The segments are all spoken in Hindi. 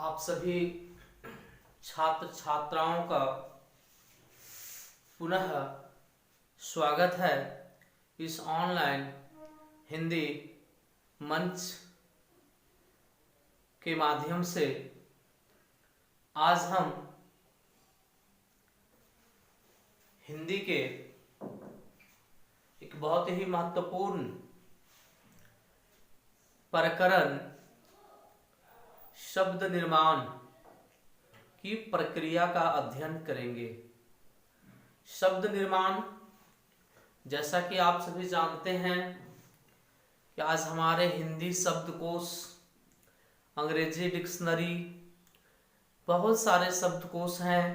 आप सभी छात्र छात्राओं का पुनः स्वागत है इस ऑनलाइन हिंदी मंच के माध्यम से। आज हम हिंदी के एक बहुत ही महत्वपूर्ण प्रकरण शब्द निर्माण की प्रक्रिया का अध्ययन करेंगे। शब्द निर्माण, जैसा कि आप सभी जानते हैं कि आज हमारे हिंदी शब्दकोश, अंग्रेजी डिक्शनरी, बहुत सारे शब्दकोश हैं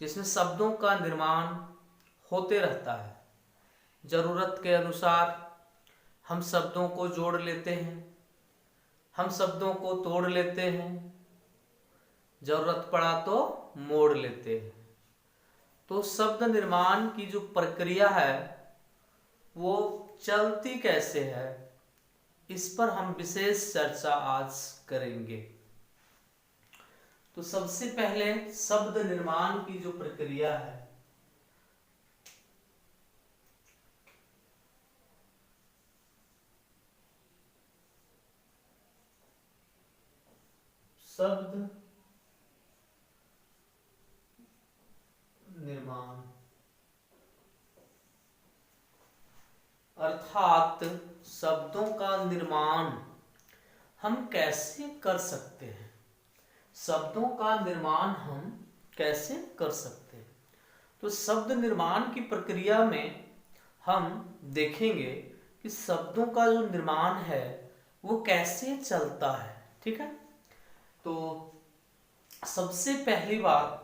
जिसमें शब्दों का निर्माण होते रहता है। जरूरत के अनुसार हम शब्दों को जोड़ लेते हैं, हम शब्दों को तोड़ लेते हैं, जरूरत पड़ा तो मोड़ लेते हैं। तो शब्द निर्माण की जो प्रक्रिया है वो चलती कैसे है, इस पर हम विशेष चर्चा आज करेंगे। तो सबसे पहले शब्द निर्माण की जो प्रक्रिया है, शब्द निर्माण अर्थात शब्दों का निर्माण हम कैसे कर सकते हैं। शब्दों का निर्माण हम कैसे कर सकते हैं। तो शब्द निर्माण की प्रक्रिया में हम देखेंगे कि शब्दों का जो निर्माण है वो कैसे चलता है। ठीक है, तो सबसे पहली बात,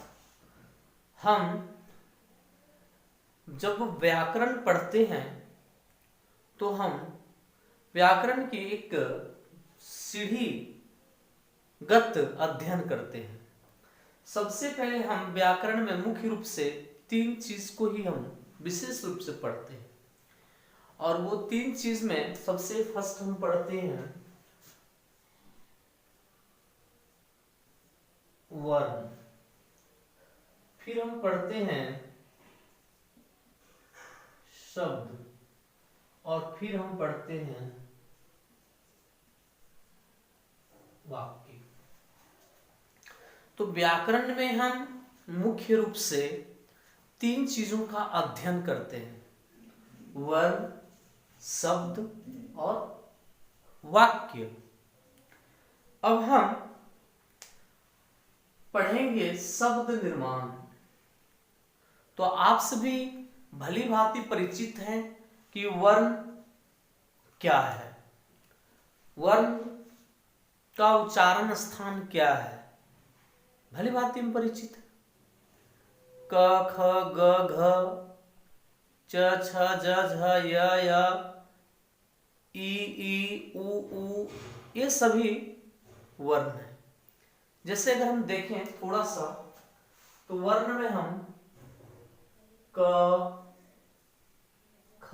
हम जब व्याकरण पढ़ते हैं तो हम व्याकरण की एक सीढ़ीगत अध्ययन करते हैं। सबसे पहले हम व्याकरण में मुख्य रूप से 3 चीज को ही हम विशेष रूप से पढ़ते हैं, और वो 3 चीज में सबसे फर्स्ट हम पढ़ते हैं वर्ण, फिर हम पढ़ते हैं शब्द, और फिर हम पढ़ते हैं वाक्य। तो व्याकरण में हम मुख्य रूप से 3 चीजों का अध्ययन करते हैं, वर्ण, शब्द और वाक्य। अब हम पढ़ेंगे शब्द निर्माण। तो आप सभी भली भांति परिचित हैं कि वर्ण क्या है, वर्ण का उच्चारण स्थान क्या है, भली भांति में परिचित है। क ख ग घ च छ ज झ य य ई उ ऊ, ये सभी वर्ण हैं। जैसे अगर हम देखें थोड़ा सा, तो वर्ण में हम क, ख,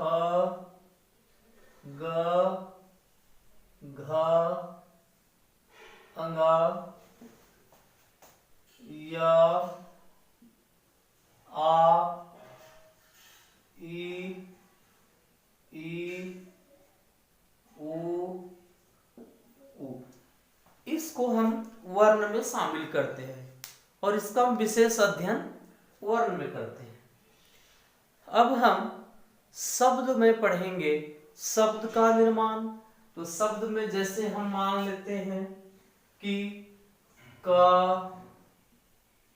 ग, घ, अंग, य, आ, ई, उ, इसको हम वर्ण में शामिल करते हैं, और इसका हम विशेष अध्ययन वर्ण में करते हैं। अब हम शब्द में पढ़ेंगे शब्द का निर्माण। तो शब्द में जैसे हम मान लेते हैं कि क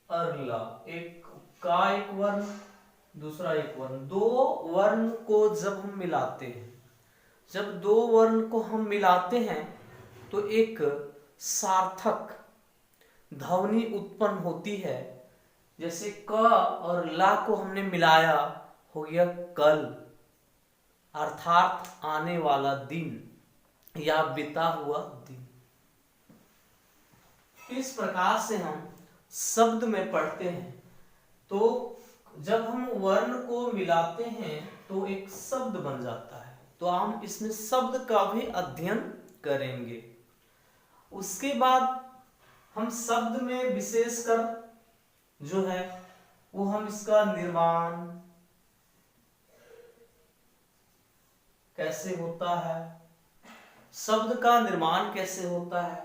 और ला, एक का एक वर्ण, दूसरा एक वर्ण, 2 वर्ण को जब हम मिलाते हैं, जब 2 वर्ण को हम मिलाते हैं तो एक सार्थक ध्वनि उत्पन्न होती है। जैसे क और ला को हमने मिलाया, हो गया कल, अर्थात आने वाला दिन या बीता हुआ दिन। इस प्रकार से हम शब्द में पढ़ते हैं। तो जब हम वर्ण को मिलाते हैं तो एक शब्द बन जाता है। तो हम इसमें शब्द का भी अध्ययन करेंगे। उसके बाद हम शब्द में विशेषकर जो है वो हम इसका निर्माण कैसे होता है, शब्द का निर्माण कैसे होता है,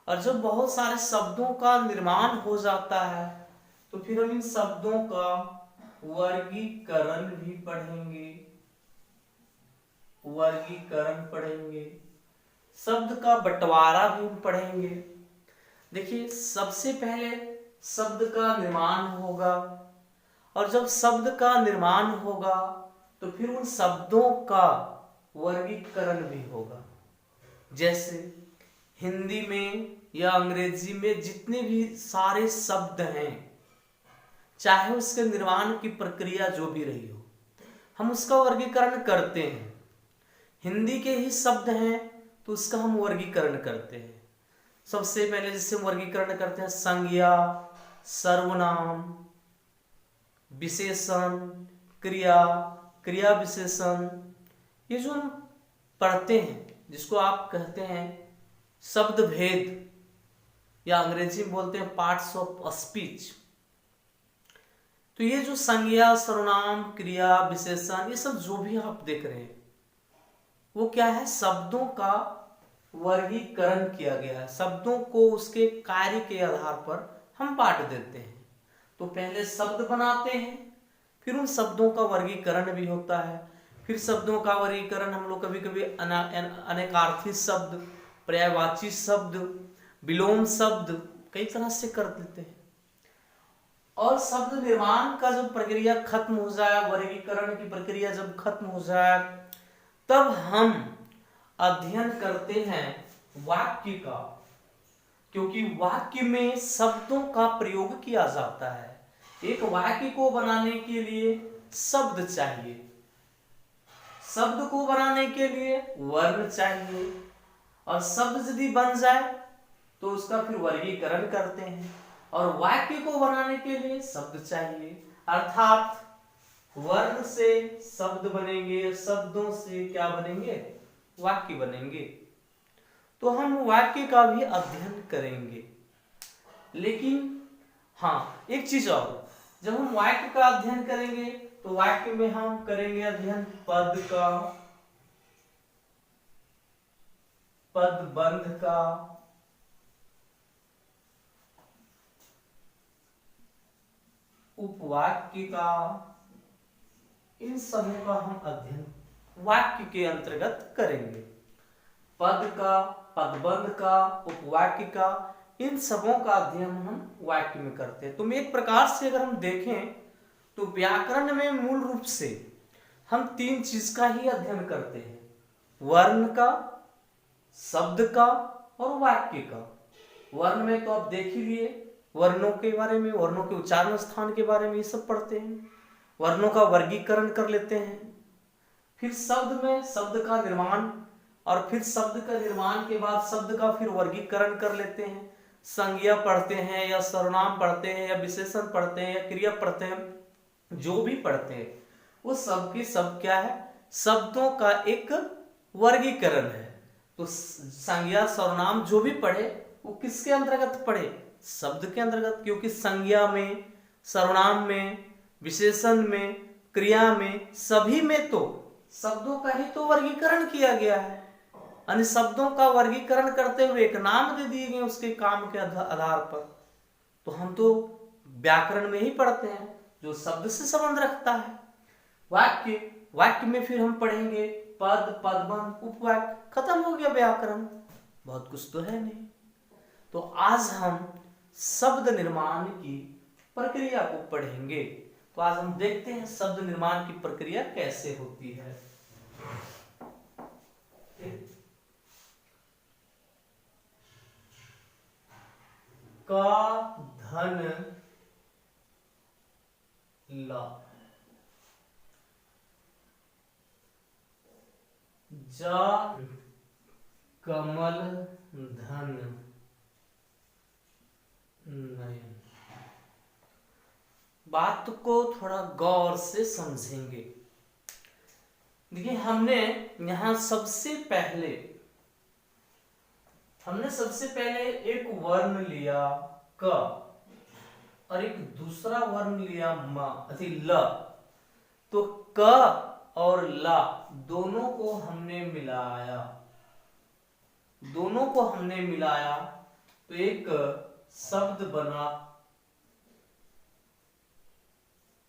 और जब बहुत सारे शब्दों का निर्माण हो जाता है तो फिर हम इन शब्दों का वर्गीकरण भी पढ़ेंगे, वर्गीकरण पढ़ेंगे, शब्द का बंटवारा भी हम पढ़ेंगे। देखिए, सबसे पहले शब्द का निर्माण होगा, और जब शब्द का निर्माण होगा तो फिर उन शब्दों का वर्गीकरण भी होगा। जैसे हिंदी में या अंग्रेजी में जितने भी सारे शब्द हैं, चाहे उसके निर्माण की प्रक्रिया जो भी रही हो, हम उसका वर्गीकरण करते हैं। हिंदी के ही शब्द हैं तो उसका हम वर्गीकरण करते हैं। सबसे पहले जिससे हम वर्गीकरण करते हैं संज्ञा, सर्वनाम, विशेषण, क्रिया, क्रिया विशेषण, ये जो हम पढ़ते हैं जिसको आप कहते हैं शब्द भेद, या अंग्रेजी में बोलते हैं पार्ट्स ऑफ स्पीच। तो ये जो संज्ञा, सर्वनाम, क्रिया, विशेषण, ये सब जो भी आप देख रहे हैं वो क्या है, शब्दों का वर्गीकरण किया गया है। शब्दों को उसके कार्य के आधार पर हम बांट देते हैं। तो पहले शब्द बनाते हैं, फिर उन शब्दों का वर्गीकरण भी होता है। फिर शब्दों का वर्गीकरण हम लोग कभी कभी अनेकार्थी शब्द, पर्यायवाची शब्द, विलोम शब्द, कई तरह से कर देते हैं। और शब्द निर्माण का जब प्रक्रिया खत्म हो जाए, वर्गीकरण की प्रक्रिया जब खत्म हो जाए, तब हम अध्ययन करते हैं वाक्य का, क्योंकि वाक्य में शब्दों का प्रयोग किया जाता है। एक वाक्य को बनाने के लिए शब्द चाहिए, शब्द को बनाने के लिए वर्ण चाहिए, और शब्द यदि बन जाए तो उसका फिर वर्गीकरण करते हैं। और वाक्य को बनाने के लिए शब्द चाहिए, अर्थात वर्ण से शब्द बनेंगे, शब्दों से क्या बनेंगे, वाक्य बनेंगे। तो हम वाक्य का भी अध्ययन करेंगे। लेकिन हाँ, एक चीज और, जब हम वाक्य का अध्ययन करेंगे तो वाक्य में हम करेंगे अध्ययन पद का, पदबंध का, उपवाक्य का, इन सबों का हम अध्ययन वाक्य के अंतर्गत करेंगे। पद का, पदबंध का, उपवाक्य का, इन सबों का अध्ययन हम वाक्य में करते हैं। तो एक प्रकार से अगर हम देखें तो व्याकरण में मूल रूप से हम तीन चीज का ही अध्ययन करते हैं, वर्ण का, शब्द का और वाक्य का। वर्ण में तो आप देख ही लिए, वर्णों के बारे में, वर्णों के उच्चारण स्थान के बारे में ये सब पढ़ते हैं, वर्णों का वर्गीकरण कर लेते हैं। फिर शब्द में शब्द का निर्माण, और फिर शब्द का निर्माण के बाद शब्द का फिर वर्गीकरण कर लेते हैं। संज्ञा पढ़ते हैं, या सर्वनाम पढ़ते हैं, या विशेषण पढ़ते हैं, या क्रिया पढ़ते हैं, जो भी पढ़ते हैं वो सब की सब क्या है, शब्दों का एक वर्गीकरण है। तो संज्ञा, सर्वनाम जो भी पढ़े वो किसके अंतर्गत पढ़े, शब्द के अंतर्गत, क्योंकि संज्ञा में, सर्वनाम में, विशेषण में, क्रिया में, सभी में तो शब्दों का ही तो वर्गीकरण किया गया है। अन्य शब्दों का वर्गीकरण करते हुए एक नाम दे दिए गए उसके काम के आधार पर। तो हम तो व्याकरण में ही पढ़ते हैं जो शब्द से संबंध रखता है। वाक्य, वाक्य में फिर हम पढ़ेंगे पद, पदबंध, उपवाक्य, खत्म हो गया व्याकरण, बहुत कुछ तो है नहीं। तो आज हम शब्द निर्माण की प्रक्रिया को पढ़ेंगे। तो आज हम देखते हैं शब्द निर्माण की प्रक्रिया कैसे होती है। का, धन, ला, जा, कमल, धन, नयन। बात को थोड़ा गौर से समझेंगे। देखिए, हमने यहां सबसे पहले हमने सबसे पहले एक वर्ण लिया क और एक दूसरा वर्ण लिया ल। तो क और ला दोनों को हमने मिलाया, तो एक शब्द बना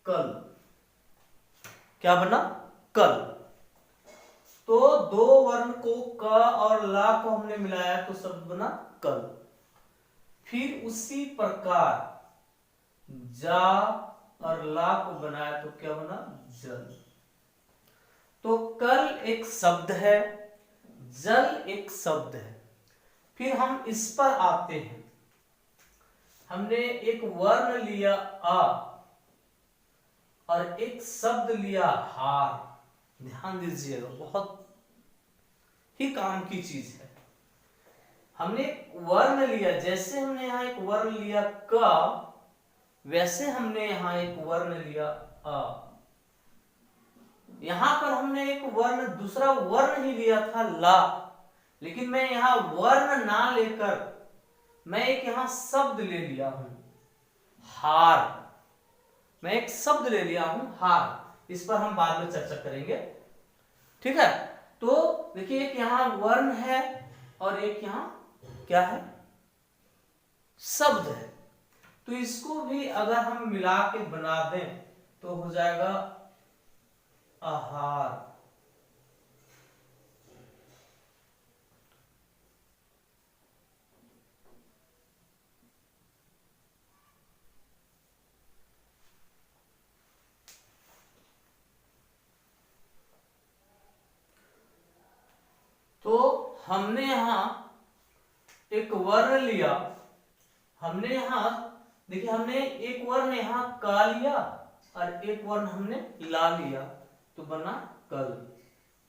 कल। क्या बना? कल। तो दो वर्ण को क और ला को हमने मिलाया तो शब्द बना कल। फिर उसी प्रकार जा और ला को बनाया तो क्या बना? जल। तो कल एक शब्द है, जल एक शब्द है। फिर हम इस पर आते हैं। हमने एक वर्ण लिया आ और एक शब्द लिया हार। ध्यान दीजिएगा, बहुत ही काम की चीज है। हमने वर्ण लिया, जैसे हमने यहां एक वर्ण लिया क, वैसे हमने यहां एक वर्ण लिया आ। यहां पर हमने एक वर्ण, दूसरा वर्ण ही लिया था ला, लेकिन मैं यहां वर्ण ना लेकर मैं एक यहां शब्द ले लिया हूं हार। मैं एक शब्द ले लिया हूं हार। इस पर हम बाद में चर्चा करेंगे, ठीक है। तो देखिए, एक यहां वर्ण है और एक यहां क्या है? शब्द है। तो इसको भी अगर हम मिला के बना दें तो हो जाएगा आहार। तो हमने यहां एक वर्ण लिया, हमने यहां देखिए, हमने एक वर्ण यहां का लिया और एक वर्ण हमने ला लिया तो बना कल।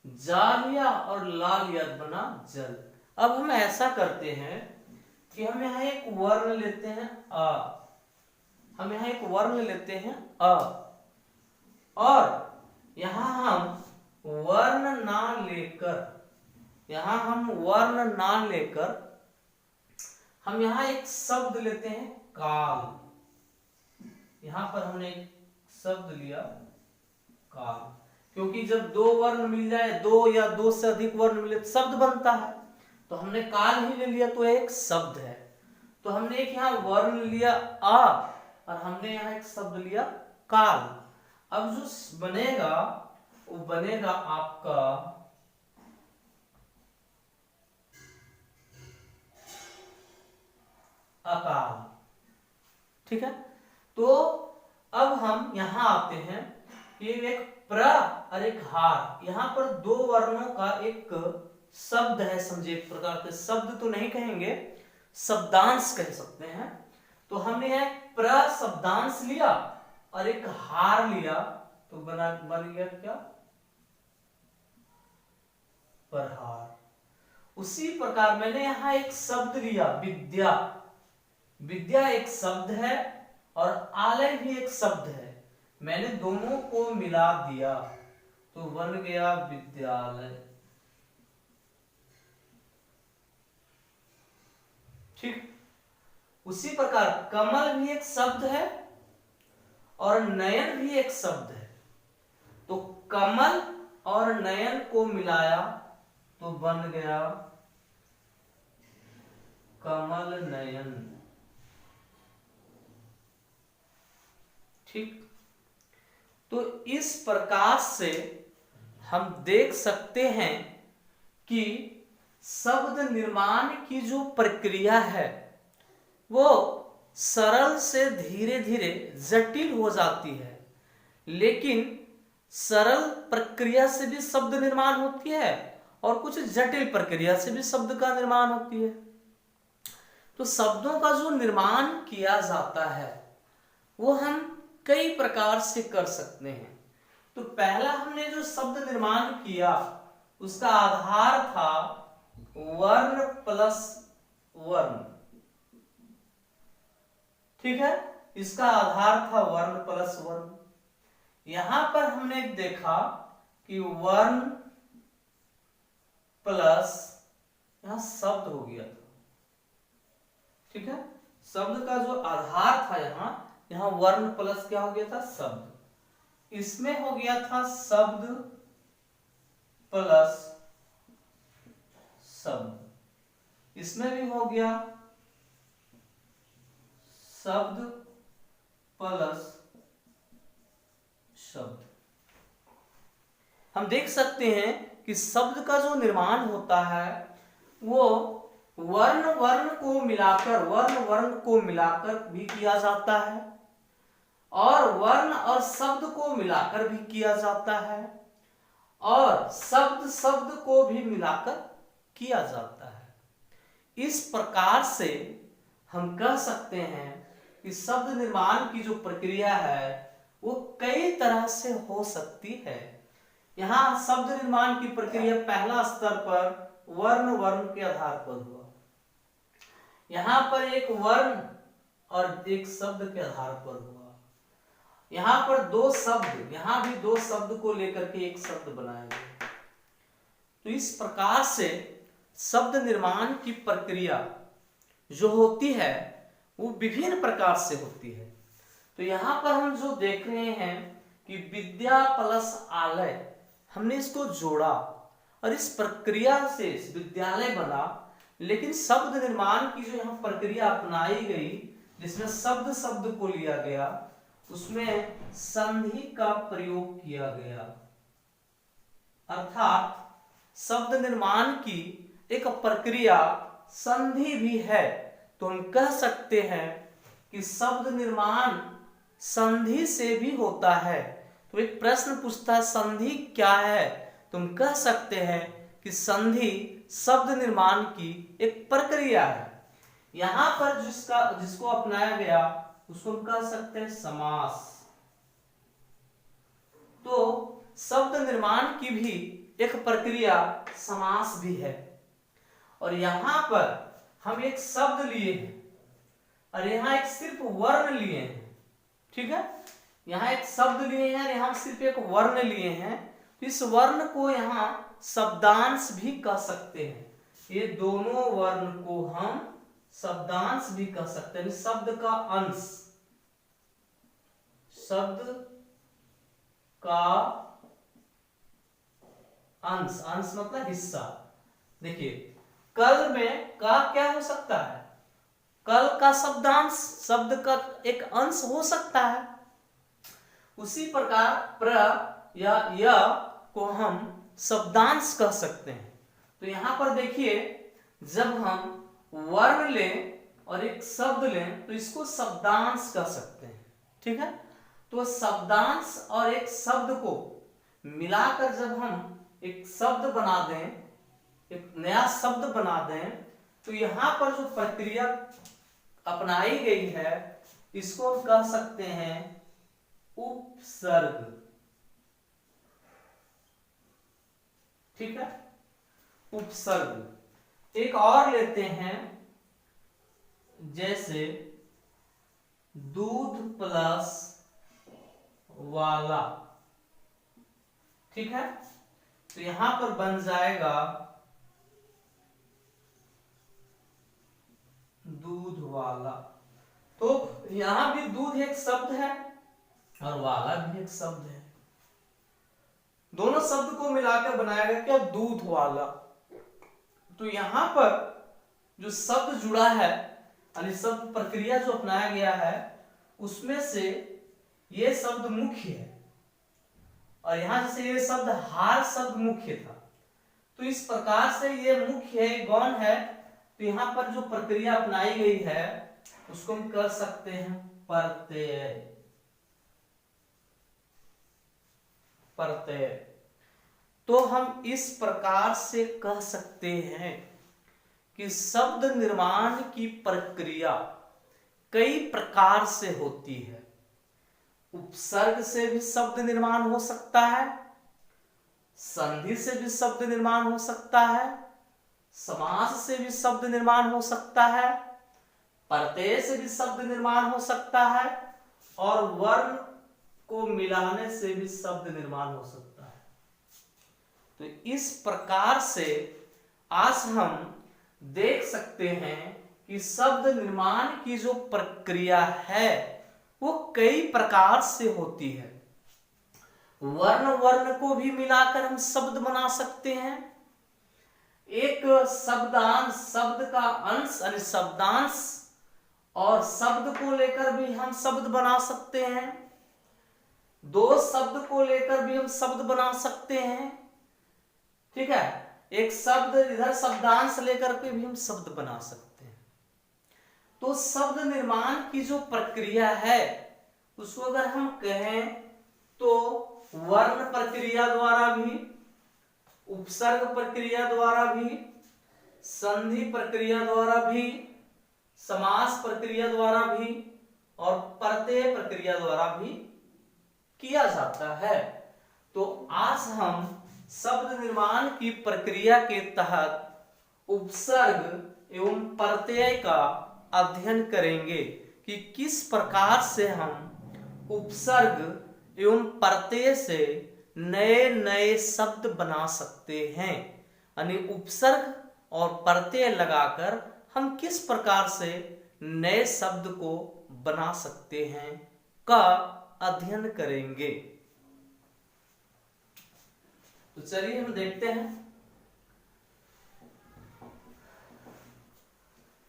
जा लिया और ला लिया तो बना जल। अब हम ऐसा करते हैं कि हम यहां एक वर्ण लेते हैं आ, हम यहां एक वर्ण लेते हैं अ, और यहां हम वर्ण ना लेकर, हम यहां एक शब्द लेते हैं काल। यहां पर हमने एक शब्द लिया काल, क्योंकि जब दो वर्ण मिल जाए, दो या दो से अधिक वर्ण मिले तो शब्द बनता है। तो हमने काल ही ले लिया तो एक शब्द है। तो हमने एक यहां वर्ण लिया आ और हमने यहां एक शब्द लिया काल। अब जो बनेगा वो बनेगा आपका अकाल, ठीक है। तो अब हम यहां आते हैं कि एक प्र और एक हार, यहां पर दो वर्णों का एक शब्द है। समझे, एक प्रकार के शब्द तो नहीं कहेंगे, शब्दांश कह सकते हैं। तो हमने यहां प्र शब्दांश लिया और एक हार लिया तो बन गया क्या? प्रहार। उसी प्रकार मैंने यहां एक शब्द लिया विद्या। विद्या एक शब्द है और आलय भी एक शब्द है। मैंने दोनों को मिला दिया तो बन गया विद्यालय, ठीक। उसी प्रकार कमल भी एक शब्द है और नयन भी एक शब्द है। तो कमल और नयन को मिलाया तो बन गया कमल नयन, ठीक। तो इस प्रकार से हम देख सकते हैं कि शब्द निर्माण की जो प्रक्रिया है वो सरल से धीरे धीरे जटिल हो जाती है, लेकिन सरल प्रक्रिया से भी शब्द निर्माण होती है और कुछ जटिल प्रक्रिया से भी शब्द का निर्माण होती है। तो शब्दों का जो निर्माण किया जाता है वो हम कई प्रकार से कर सकते हैं। तो पहला हमने जो शब्द निर्माण किया उसका आधार था वर्ण प्लस वर्ण, ठीक है। इसका आधार था वर्ण प्लस वर्ण। यहां पर हमने देखा कि वर्ण प्लस, यहां शब्द हो गया था, ठीक है, शब्द का जो आधार था यहाँ वर्ण प्लस क्या हो गया था, शब्द। इसमें हो गया था शब्द प्लस शब्द, इसमें भी हो गया शब्द प्लस शब्द। हम देख सकते हैं कि शब्द का जो निर्माण होता है वो वर्ण वर्ण को मिलाकर भी किया जाता है, और वर्ण और शब्द को मिलाकर भी किया जाता है, और शब्द शब्द को भी मिलाकर किया जाता है। इस प्रकार से हम कह सकते हैं कि शब्द निर्माण की जो प्रक्रिया है वो कई तरह से हो सकती है। यहाँ शब्द निर्माण की प्रक्रिया पहला स्तर पर वर्ण के आधार पर हुआ, यहाँ पर एक वर्ण और एक शब्द के आधार पर हुआ, यहाँ पर दो शब्द, यहाँ भी दो शब्द को लेकर के एक शब्द बनाया गया। तो इस प्रकार से शब्द निर्माण की प्रक्रिया जो होती है वो विभिन्न प्रकार से होती है। तो यहाँ पर हम जो देख रहे हैं कि विद्या प्लस आलय, हमने इसको जोड़ा और इस प्रक्रिया से विद्यालय बना। लेकिन शब्द निर्माण की जो यहाँ प्रक्रिया अपनाई गई, जिसमें शब्द शब्द को लिया गया, उसमें संधि का प्रयोग किया गया, अर्थात शब्द निर्माण की एक प्रक्रिया संधि भी है। तो हम कह सकते हैं कि शब्द निर्माण संधि से भी होता है। तो एक प्रश्न पूछता है संधि क्या है, तुम कह सकते हैं कि संधि शब्द निर्माण की एक प्रक्रिया है। यहां पर जिसको अपनाया गया उसको हम कह सकते हैं समास। तो शब्द निर्माण की भी एक प्रक्रिया समास भी है। और यहां पर हम एक शब्द लिए हैं और यहाँ एक सिर्फ वर्ण लिए हैं, ठीक है, यहाँ एक शब्द लिए हैं, यहाँ सिर्फ एक वर्ण लिए हैं। तो इस वर्ण को यहाँ शब्दांश भी कह सकते हैं। ये दोनों वर्ण को हम शब्दांश भी कह सकते हैं, शब्द का अंश, शब्द का अंश, अंश मतलब हिस्सा। देखिए कल में का क्या हो सकता है, कल का शब्दांश शब्द का एक अंश हो सकता है। उसी प्रकार प्र या य को हम शब्दांश कह सकते हैं। तो यहां पर देखिए जब हम वर्ण लें और एक शब्द लें तो इसको शब्दांश कह सकते हैं, ठीक है। तो शब्दांश और एक शब्द को मिलाकर जब हम एक शब्द बना दें, एक नया शब्द बना दें, तो यहां पर जो प्रक्रिया अपनाई गई है इसको हम कह सकते हैं उपसर्ग, ठीक है, उपसर्ग। एक और लेते हैं, जैसे दूध प्लस वाला, ठीक है। तो यहां पर बन जाएगा दूध वाला। तो यहां भी दूध एक शब्द है और वाला भी एक शब्द है, दोनों शब्द को मिलाकर बनाया गया क्या, दूध वाला। तो यहां पर जो शब्द जुड़ा है यानी शब्द प्रक्रिया जो अपनाया गया है उसमें से ये शब्द मुख्य है, और यहां जैसे ये शब्द हार शब्द मुख्य था, तो इस प्रकार से ये मुख्य है, गौण है। तो यहां पर जो प्रक्रिया अपनाई गई है उसको हम कह सकते हैं प्रत्यय, प्रत्यय। तो हम इस प्रकार से कह सकते हैं कि शब्द निर्माण की प्रक्रिया कई प्रकार से होती है। उपसर्ग से भी शब्द निर्माण हो सकता है, संधि से भी शब्द निर्माण हो सकता है, समास से भी शब्द निर्माण हो सकता है, प्रत्यय से भी शब्द निर्माण हो सकता है, और वर्ण को मिलाने से भी शब्द निर्माण हो सकता है। तो इस प्रकार से आज हम देख सकते हैं कि शब्द निर्माण की जो प्रक्रिया है वो कई प्रकार से होती है। वर्ण वर्ण को भी मिलाकर हम शब्द बना सकते हैं। एक शब्दांश, शब्द का अंश यानी शब्दांश और शब्द को लेकर भी हम शब्द बना सकते हैं। दो शब्द को लेकर भी हम शब्द बना सकते हैं। ठीक है, एक शब्द इधर शब्दांश लेकर के भी हम शब्द बना सकते हैं। तो शब्द निर्माण की जो प्रक्रिया है उसको अगर हम कहें तो वर्ण प्रक्रिया द्वारा भी, उपसर्ग प्रक्रिया द्वारा भी, संधि प्रक्रिया द्वारा भी, समास प्रक्रिया द्वारा भी और प्रत्यय प्रक्रिया द्वारा भी किया जाता है। तो आज हम शब्द निर्माण की प्रक्रिया के तहत उपसर्ग एवं प्रत्यय का अध्ययन करेंगे कि किस प्रकार से हम उपसर्ग एवं प्रत्यय से नए नए शब्द बना सकते हैं। यानी उपसर्ग और प्रत्यय लगाकर हम किस प्रकार से नए शब्द को बना सकते हैं का अध्ययन करेंगे। तो चलिए हम देखते हैं।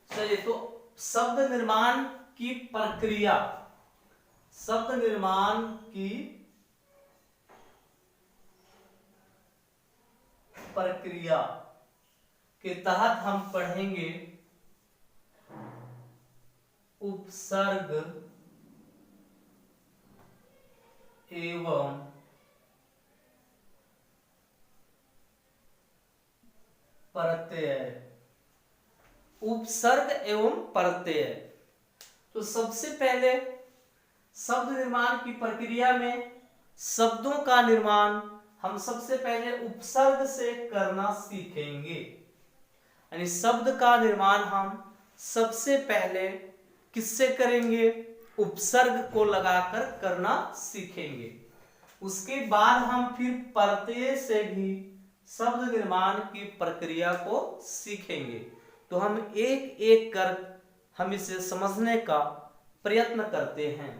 चलिए, तो शब्द निर्माण की प्रक्रिया, शब्द निर्माण की प्रक्रिया के तहत हम पढ़ेंगे उपसर्ग एवं प्रत्यय। उपसर्ग एवं प्रत्यय। तो सबसे पहले शब्द निर्माण की प्रक्रिया में शब्दों का निर्माण हम सबसे पहले उपसर्ग से करना सीखेंगे। यानी शब्द का निर्माण हम सबसे पहले किससे करेंगे? उपसर्ग को लगाकर करना सीखेंगे। उसके बाद हम फिर प्रत्यय से भी शब्द निर्माण की प्रक्रिया को सीखेंगे। तो हम एक एक कर हम इसे समझने का प्रयत्न करते हैं।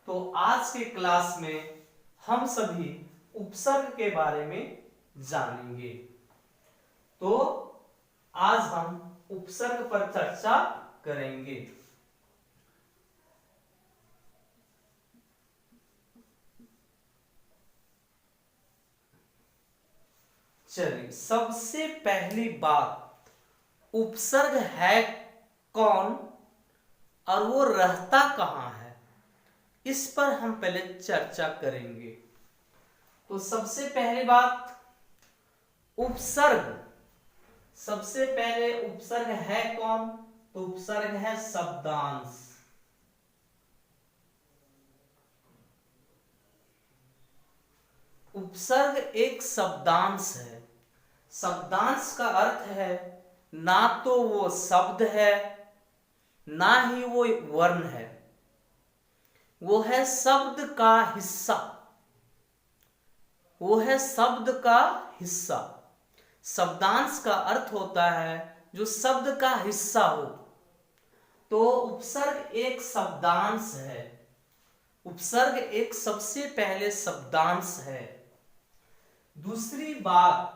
तो आज के क्लास में हम सभी उपसर्ग के बारे में जानेंगे। तो आज हम उपसर्ग पर चर्चा करेंगे। चलिए, सबसे पहली बात, उपसर्ग है कौन और वो रहता कहां है, इस पर हम पहले चर्चा करेंगे। तो सबसे पहली बात, उपसर्ग, सबसे पहले उपसर्ग है कौन? तो उपसर्ग है शब्दांश। उपसर्ग एक शब्दांश है। शब्दांश का अर्थ है ना तो वो शब्द है ना ही वो वर्ण है, वो है शब्द का हिस्सा, वो है शब्द का हिस्सा। शब्दांश का अर्थ होता है जो शब्द का हिस्सा हो। तो उपसर्ग एक शब्दांश है। उपसर्ग एक सबसे पहले शब्दांश है। दूसरी बात,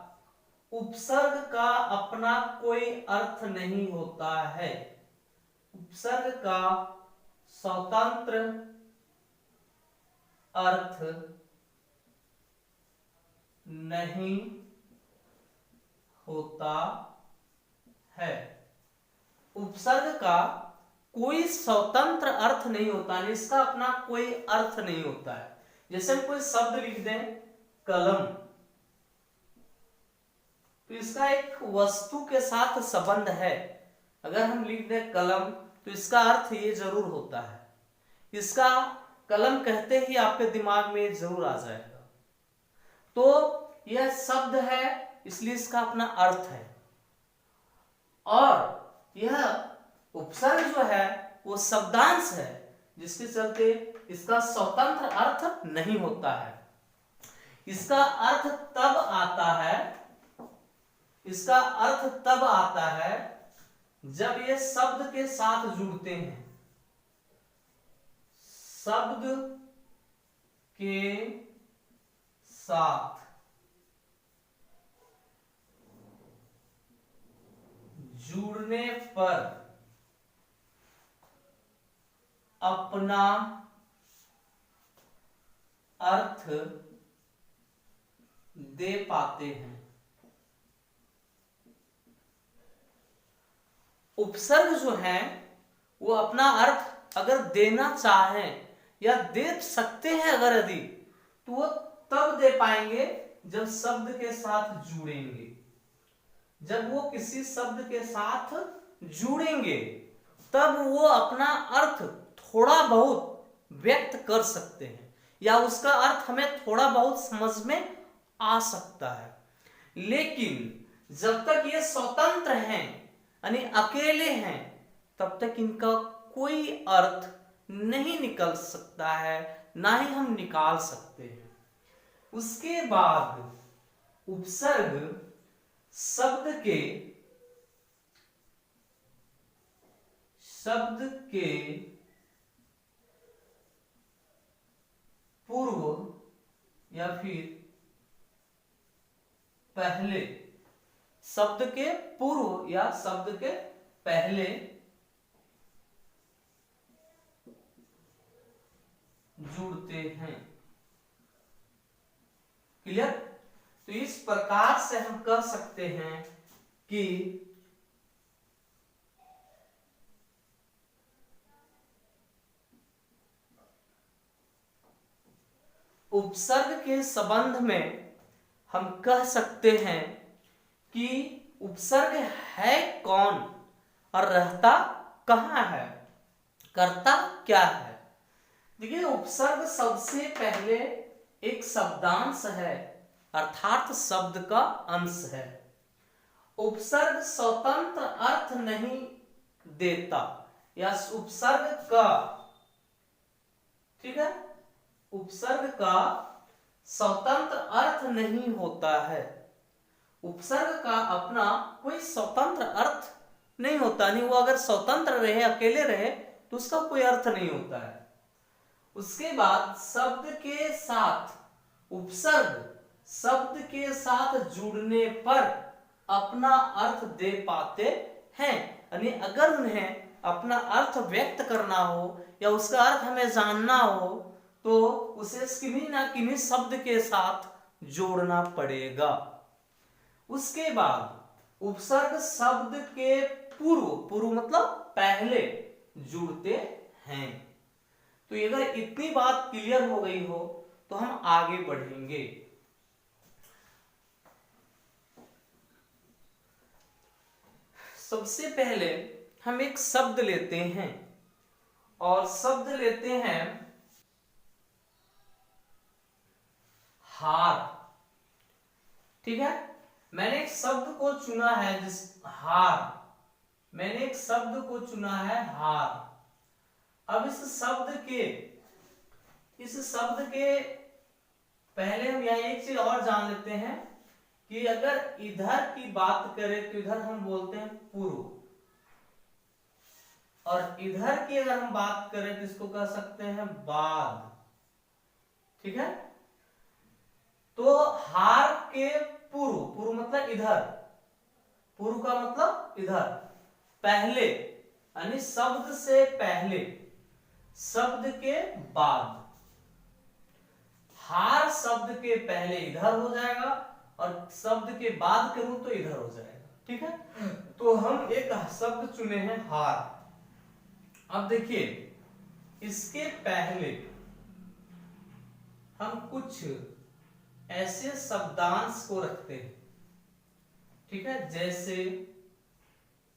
उपसर्ग का अपना कोई अर्थ नहीं होता है। उपसर्ग का स्वतंत्र अर्थ नहीं होता है। उपसर्ग का कोई स्वतंत्र अर्थ नहीं होता है, इसका अपना कोई अर्थ नहीं होता है। जैसे हम कोई शब्द लिख दें कलम, तो इसका एक वस्तु के साथ संबंध है। अगर हम लिख दें कलम तो इसका अर्थ ये जरूर होता है, इसका कलम कहते ही आपके दिमाग में जरूर आ जाएगा। तो यह शब्द है इसलिए इसका अपना अर्थ है। और यह उपसर्ग जो है वो शब्दांश है, जिसके चलते इसका स्वतंत्र अर्थ नहीं होता है। इसका अर्थ तब आता है, इसका अर्थ तब आता है जब ये शब्द के साथ जुड़ते हैं, शब्द के साथ जुड़ने पर अपना अर्थ दे पाते हैं। उपसर्ग जो है वो अपना अर्थ अगर देना चाहें या दे सकते हैं अगर यदि, तो वो तब दे पाएंगे जब शब्द के साथ जुड़ेंगे। जब वो किसी शब्द के साथ जुड़ेंगे तब वो अपना अर्थ थोड़ा बहुत व्यक्त कर सकते हैं, या उसका अर्थ हमें थोड़ा बहुत समझ में आ सकता है। लेकिन जब तक ये स्वतंत्र हैं यानी अकेले हैं, तब तक इनका कोई अर्थ नहीं निकल सकता है, ना ही हम निकाल सकते हैं। उसके बाद उपसर्ग शब्द के पूर्व या फिर पहले, शब्द के पूर्व या शब्द के पहले जुड़ते हैं। क्लियर? तो इस प्रकार से हम कह सकते हैं कि उपसर्ग के संबंध में हम कह सकते हैं कि उपसर्ग है कौन और रहता कहां है, करता क्या है। देखिए, उपसर्ग सबसे पहले एक शब्दांश है, अर्थात शब्द का अंश है। उपसर्ग स्वतंत्र अर्थ नहीं देता, या उपसर्ग का, ठीक है, उपसर्ग का स्वतंत्र अर्थ नहीं होता है। उपसर्ग का अपना कोई स्वतंत्र अर्थ नहीं होता, नहीं वो अगर स्वतंत्र रहे, अकेले रहे, तो उसका कोई अर्थ नहीं होता है। उसके बाद शब्द के साथ, उपसर्ग शब्द के साथ जुड़ने पर अपना अर्थ दे पाते हैं। यानी अगर उन्हें अपना अर्थ व्यक्त करना हो या उसका अर्थ हमें जानना हो, तो उसे किन्हीं ना किन्हीं शब्द के साथ जोड़ना पड़ेगा। उसके बाद उपसर्ग शब्द के पूर्व, पूर्व मतलब पहले जुड़ते हैं। तो अगर इतनी बात क्लियर हो गई हो तो हम आगे बढ़ेंगे। सबसे पहले हम एक शब्द लेते हैं, और शब्द लेते हैं हार। ठीक है, मैंने एक शब्द को चुना है, हार, मैंने एक शब्द को चुना है हार। अब इस शब्द के पहले हम यहाँ एक चीज और जान लेते हैं कि अगर इधर की बात करें तो इधर हम बोलते हैं पूर्व, और इधर की अगर हम बात करें तो इसको कह सकते हैं बाद। ठीक है, तो हार के पूर्व, पूर्व मतलब इधर, पूर्व का मतलब इधर, पहले यानी शब्द से पहले, शब्द के बाद। हार शब्द के पहले इधर हो जाएगा और शब्द के बाद करूं तो इधर हो जाएगा। ठीक है, तो हम एक शब्द चुने हैं हार। अब देखिए, इसके पहले हम कुछ ऐसे शब्दांश को रखते हैं। ठीक है, जैसे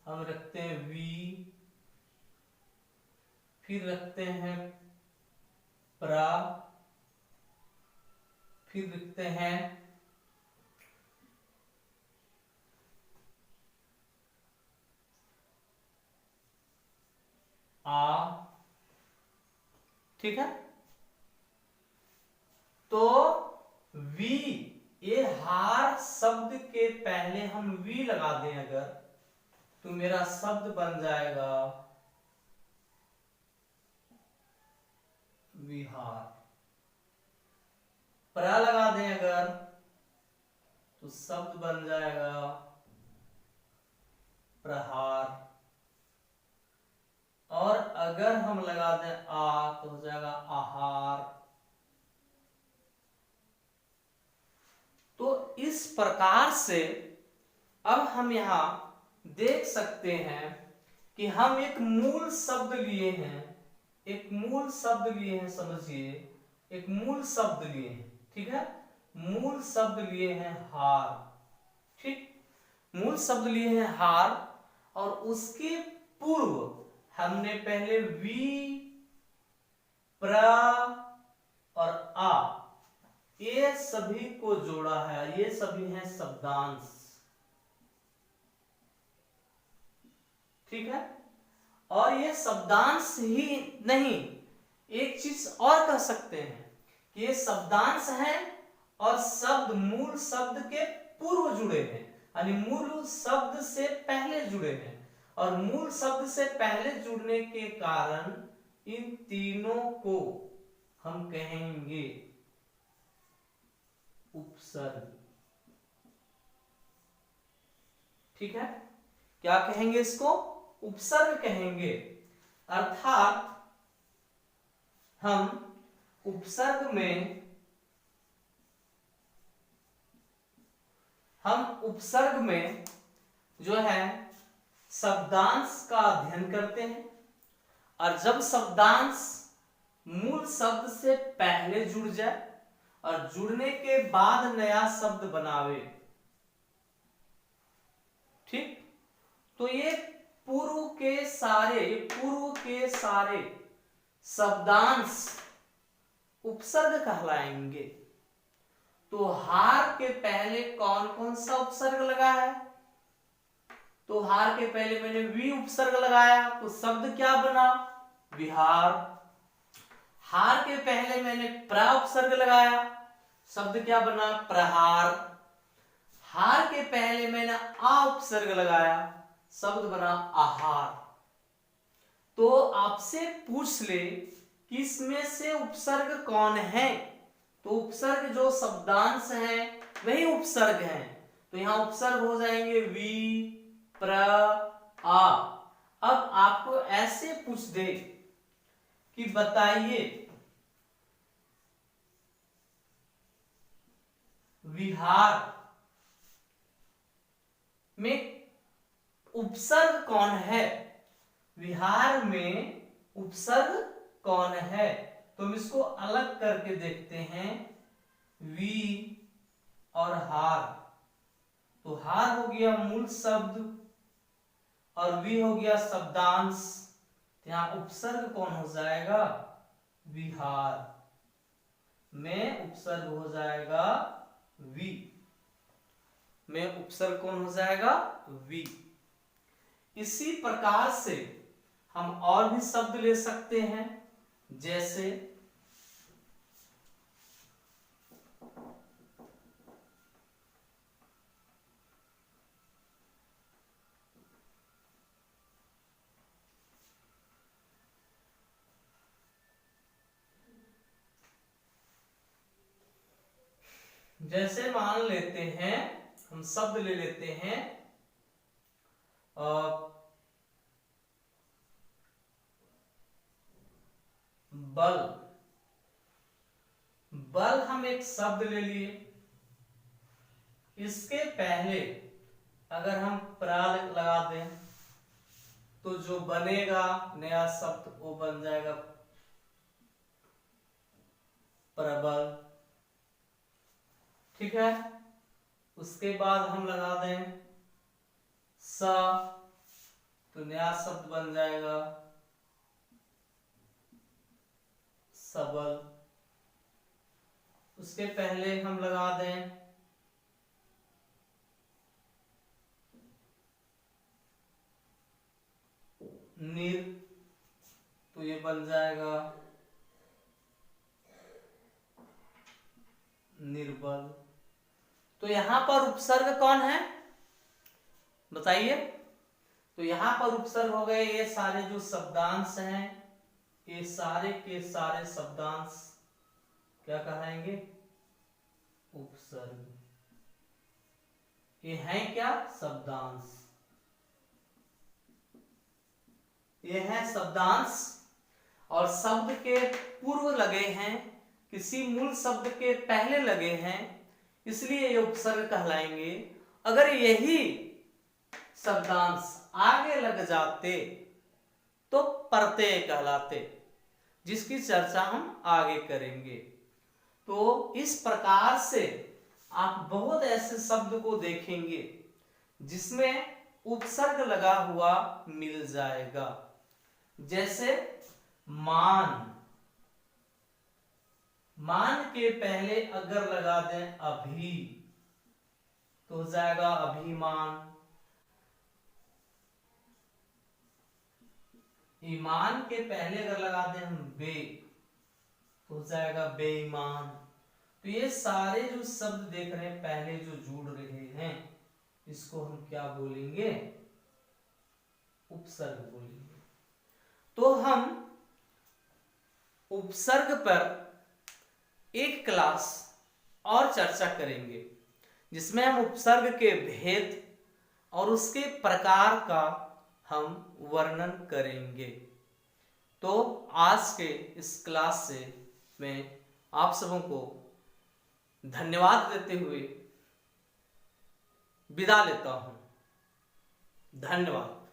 हम रखते हैं वी, फिर रखते हैं प्रा, फिर लिखते हैं आ। ठीक है, तो वी, ये हार शब्द के पहले हम वी लगा दें अगर, तो मेरा शब्द बन जाएगा विहार। प्र लगा दें अगर तो शब्द बन जाएगा प्रहार, और अगर हम लगा दें आ तो हो जाएगा आहार। तो इस प्रकार से अब हम यहां देख सकते हैं कि हम एक मूल शब्द लिए हैं, एक मूल शब्द लिए हैं, समझिए एक मूल शब्द लिए हैं, ठीक है। मूल शब्द लिए हैं हार, ठीक, मूल शब्द लिए हैं हार, और उसके पूर्व हमने पहले वी, प्र और आ ये सभी को जोड़ा है, ये सभी हैं शब्दांश, ठीक है। और ये शब्दांश ही नहीं, एक चीज और कह सकते हैं कि ये शब्दांश हैं और शब्द मूल शब्द के पूर्व जुड़े हैं, यानी मूल शब्द से पहले जुड़े हैं, और मूल शब्द से पहले जुड़ने के कारण इन तीनों को हम कहेंगे उपसर्ग, ठीक है। क्या कहेंगे इसको? उपसर्ग कहेंगे। अर्थात हम उपसर्ग में जो है शब्दांश का अध्ययन करते हैं, और जब शब्दांश मूल शब्द से पहले जुड़ जाए और जुड़ने के बाद नया शब्द बनावे, ठीक, तो ये पूर्व के सारे शब्दांश उपसर्ग कहलाएंगे। तो हार के पहले कौन कौन सा उपसर्ग लगा है? तो हार के पहले मैंने वी उपसर्ग लगाया तो शब्द क्या बना? विहार। हार के पहले मैंने प्र उपसर्ग लगाया, शब्द क्या बना? प्रहार। हार के पहले मैंने आ उपसर्ग लगाया, शब्द बना आहार। तो आपसे पूछ ले कि इसमें से उपसर्ग कौन है, तो उपसर्ग जो शब्दांश है वही उपसर्ग है, तो यहां उपसर्ग हो जाएंगे वी, प्र, आ। अब आपको ऐसे पूछ दे कि बताइए विहार में उपसर्ग कौन है, विहार में उपसर्ग कौन है, तो हम इसको अलग करके देखते हैं, वी और हार। तो हार हो गया मूल शब्द और वी हो गया शब्दांश, यहां उपसर्ग कौन हो जाएगा? विहार में उपसर्ग हो जाएगा वी, में उपसर्ग कौन हो जाएगा? वी। इसी प्रकार से हम और भी शब्द ले सकते हैं, जैसे मान लेते हैं, हम शब्द ले लेते हैं बल। बल हम एक शब्द ले लिए, इसके पहले अगर हम प्राल लगा दें तो जो बनेगा नया शब्द वो बन जाएगा प्रबल, ठीक है। उसके बाद हम लगा दें स, तो नया शब्द बन जाएगा सबल। उसके पहले हम लगा दें निर, तो ये बन जाएगा निर्बल। तो यहां पर उपसर्ग कौन है बताइए? तो यहां पर उपसर्ग हो गए, ये सारे जो शब्दांश हैं, ये सारे के सारे शब्दांश क्या कहलाएंगे? उपसर्ग। ये हैं क्या? शब्दांश। ये है शब्दांश, और शब्द के पूर्व लगे हैं, किसी मूल शब्द के पहले लगे हैं, इसलिए ये उपसर्ग कहलाएंगे। अगर यही शब्दांश आगे लग जाते तो प्रत्यय कहलाते, जिसकी चर्चा हम आगे करेंगे। तो इस प्रकार से आप बहुत ऐसे शब्द को देखेंगे जिसमें उपसर्ग लगा हुआ मिल जाएगा। जैसे मान, मान के पहले अगर लगा दें अभी तो हो जाएगा अभिमान। ईमान के पहले अगर लगा दें हम बे तो हो जाएगा बेईमान। तो ये सारे जो शब्द देख रहे हैं पहले जो जुड़ रहे हैं, इसको हम क्या बोलेंगे? उपसर्ग बोलेंगे। तो हम उपसर्ग पर एक क्लास और चर्चा करेंगे, जिसमें हम उपसर्ग के भेद और उसके प्रकार का हम वर्णन करेंगे। तो आज के इस क्लास से मैं आप सबों को धन्यवाद देते हुए विदा लेता हूं। धन्यवाद।